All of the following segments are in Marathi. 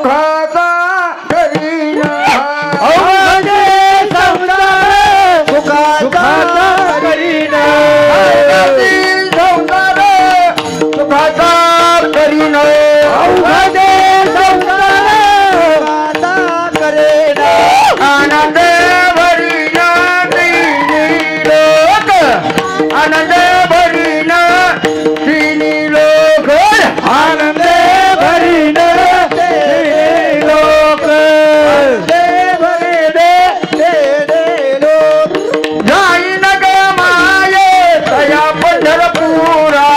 सुखाचा करीना अवघडे संसार सुखाचा करीना संसार सुखाचा करीना अवघडे संसार सुखाचा करीना आनंद भरीना तिन्ही लोक आनंद भरीना तिन्ही लोक आनंद भरीन लोक जाईन ग माये तया पंढरपुरा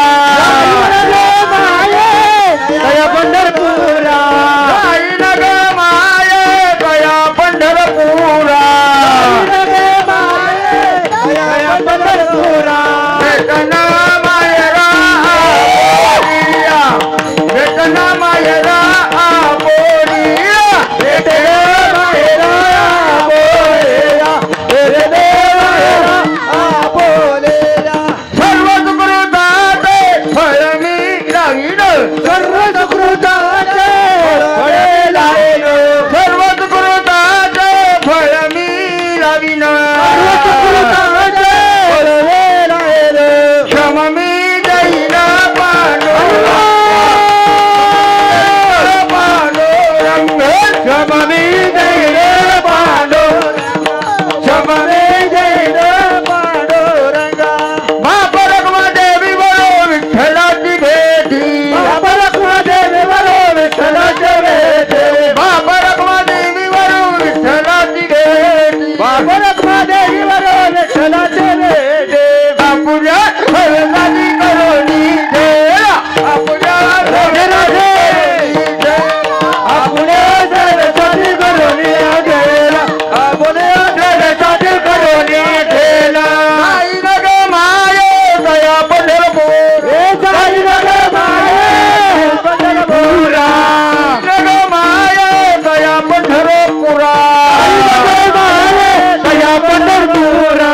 दया पंढरपुरा जाईन ग माये तया पंढरपुरा दया पंढरपुरा भेटना मायरा बोलिया भेटना मायरा बोलिया भेटले माहेरा बोलेला भेटले माहेरा बोलेला सर्व सुकृताचे फळ मी राहीन सर्व सुकृताचे फळे लायेल सर्व सुकृताचे फळ मी लावीन सुकृताचे फळे लायेल क्षम मी देईन पांडुरंग क्षम मी देईल पांडुरंगा महापरक्रमा देवी बरो विठ्ठलाची भेटी महापरक्रमा देवी बरो विठ्ठलाचे भेटे महापरक्रमा देवी बरो विठ्ठलाची भेटी महापरक्रमा देवी बरो विठ्ठलाचे भेटे आपुल्या हरणाची करोनी देला आपुल्या हरणाची आपुले सरस्वती करुणी गेला आपुले सरस्वती करुणी गेला आई नग माये दया पंढरपूर हे साई नग माये पंढरपुरा नग माये दया पंढरपुरा दया पंढरपुरा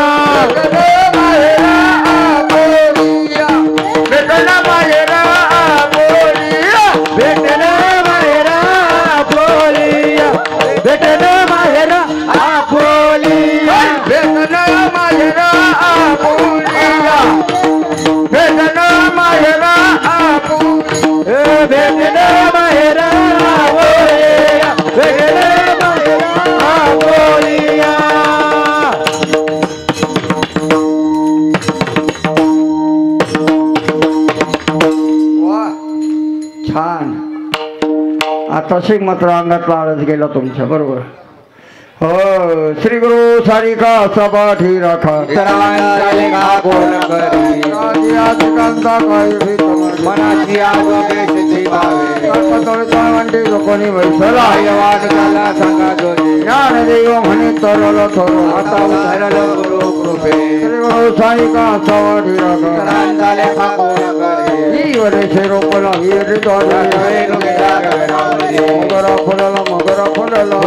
भेटना मायरा बोलिया भेटना माहेरा बोलिया भेटना माहेरा बोलिया भेटना मायरा बोलिया भेटना मायरा बोलिया भेटना माहेरा बोलिया भेटना माहेरा बोलिया वा छान आता मात्र अंगातला आळस गेला तुमच्या बरोबर हो श्री गुरु सारिका सपाठी राखा मनाची लोकांनी वैसला ज्ञानदेव म्हणे तरल थोर आता उधरल गुरु कृपे श्री गुरु सारिका सपाठी राखा ही वरेशे रोपला वीर द्वारा मगरा फुलला